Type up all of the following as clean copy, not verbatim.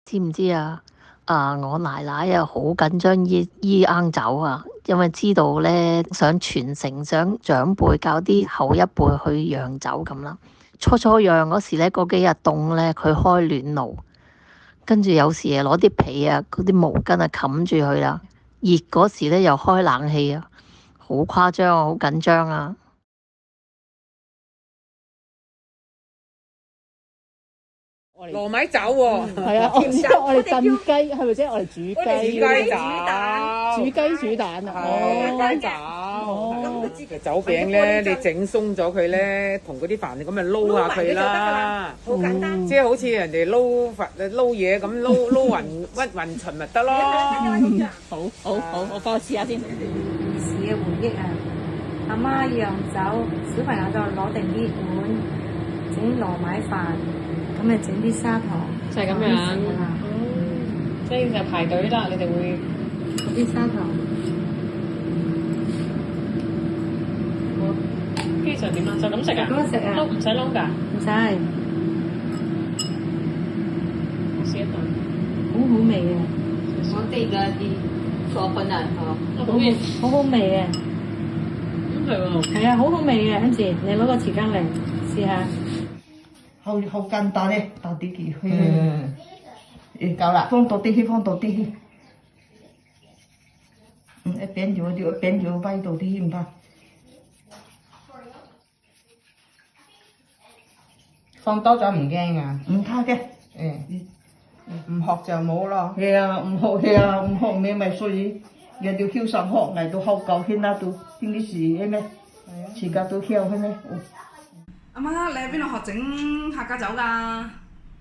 知唔知啊？我奶奶啊，好緊張醫罌酒啊，因為知道咧想傳承，想長輩教啲後一輩去釀酒咁啦。初初釀嗰時咧，嗰幾日凍咧，佢開暖爐，跟住有時啊攞啲被啊、嗰啲毛巾啊冚住佢啦。熱嗰時咧又開冷氣啊，好誇張啊，好緊張啊！糯米酒喎，係啊，我哋燉雞係咪啫？我哋煮雞、煮蛋啊！雞酒。酒餅咧，你整鬆咗佢咧，同嗰啲飯你咁咪撈下佢啦。好簡單。即係好似人哋撈嘢咁撈勻勻勻循咪得咯。好，我幫我試下先。兒時嘅回憶啊！阿媽釀酒，小朋友就攞定啲碗，整糯米飯，咁咪整啲砂糖，就係咁樣。即係就排隊啦，你哋會嗰啲砂糖。跟住就點啊？就咁食啊？咁樣食啊？唔使撈㗎？唔使。我試一啖。好好味嘅。我哋嘅啲作品啊，好好味嘅。係喎。係啊，好好味嘅。跟住你攞個匙羹嚟試下。好簡單咧，倒啲去。夠啦，放多啲去，一邊就擺到啲去唔怕。放多咗唔驚啊？唔怕嘅。唔學就冇咯。係啊，唔學咩咪所以人哋跳上學嚟到學夠先啦，到邊啲事嘅咩？時間都跳嘅咩？阿媽，你喺邊度學整客家酒㗎？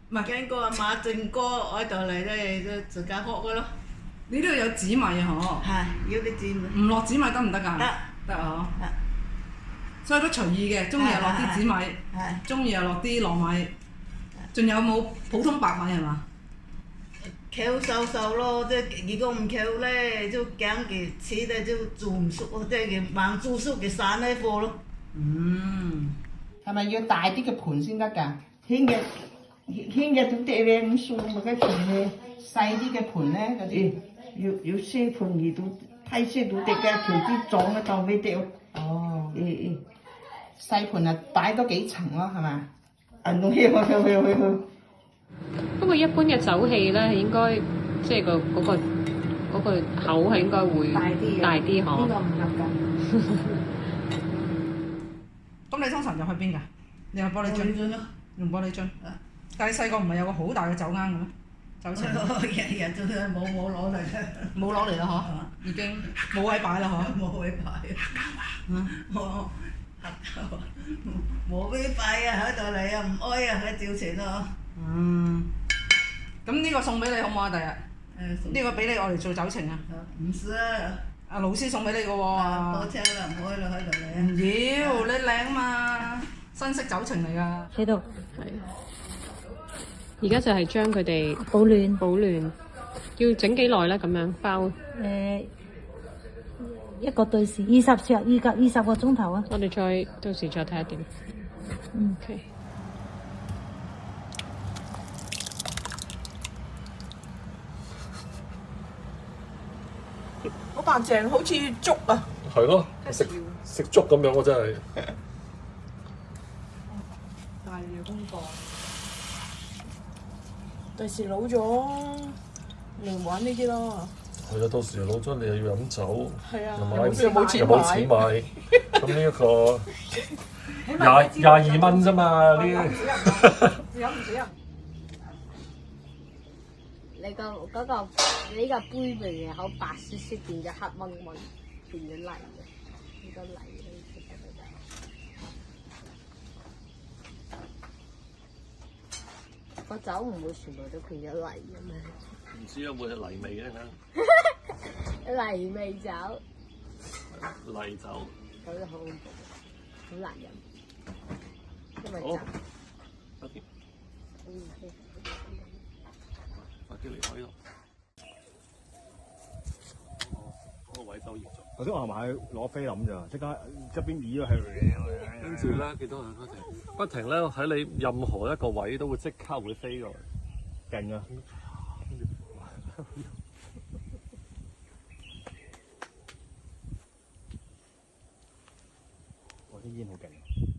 咪經過阿媽整歌喺度嚟咧，就自家學嘅咯。你呢度有紫米啊？嗬。係，要啲紫米。唔落紫米得唔得㗎？得。得啊！所以都隨意嘅，中意又落啲紫米，中意又落啲糯米，仲有冇普通白米係嘛？扣瘦咯，即係如果唔扣咧，就驚佢切咧就做唔熟，即係佢慢煮熟嘅散喺貨咯。係咪要大啲嘅盤先得㗎？輕嘅都得咧，咁數咪嘅盤咧，細啲嘅盤咧嗰啲。要細盤而都太細都得嘅，條啲撞嘅就未得。哦。細盤啊，擺多幾層咯，係嘛？去。不過一般嘅酒器咧，應該即係嗰個口係應該會大啲嗬。呢個唔合㗎。咁你通常入去邊㗎？你用玻璃樽咯。用玻璃樽。但係你細個唔係有個好大嘅酒罌嘅咩？酒埕。日都冇攞嚟嘅。冇攞嚟啦嗬，已經冇位擺啦嗬。冇位擺。冇位擺啊！喺度嚟啊，唔開啊，喺照錢咯。咁呢個送俾你好唔好啊？第日呢個俾你我嚟做酒埕啊？唔使啊！阿老師送俾你嘅喎。多謝啦，唔開啦，喺度嚟啊！唔要，你靚嘛，新式酒埕嚟㗎。喺度。而家就係將佢哋保暖，要整幾耐咧？咁樣包。一個對士20個鐘頭啊！我哋到時再睇下點。OK。好白淨，好似粥啊！係咯，食粥咁樣喎，真係。大嘅功課。第時老咗，咪玩呢啲咯。係啊，到時老咗你又要飲酒，又冇錢買，咁呢一個22蚊啫嘛，呢你個杯味好白雪雪變咗黑蚊蚊，變咗泥嘅，呢個泥個酒唔會全部都變咗泥嘅咩？唔知有冇係泥味咧？泥味酒，泥酒，覺得好恐怖，好難飲，因為酒。快啲離開呢度。嗰個位收熱咗。頭先我係買攞菲林咋，即刻側邊椅都係。跟住咧，見到佢不停咧喺你任何一個位都會即刻會飛過嚟，勁啊！我啲煙好勁。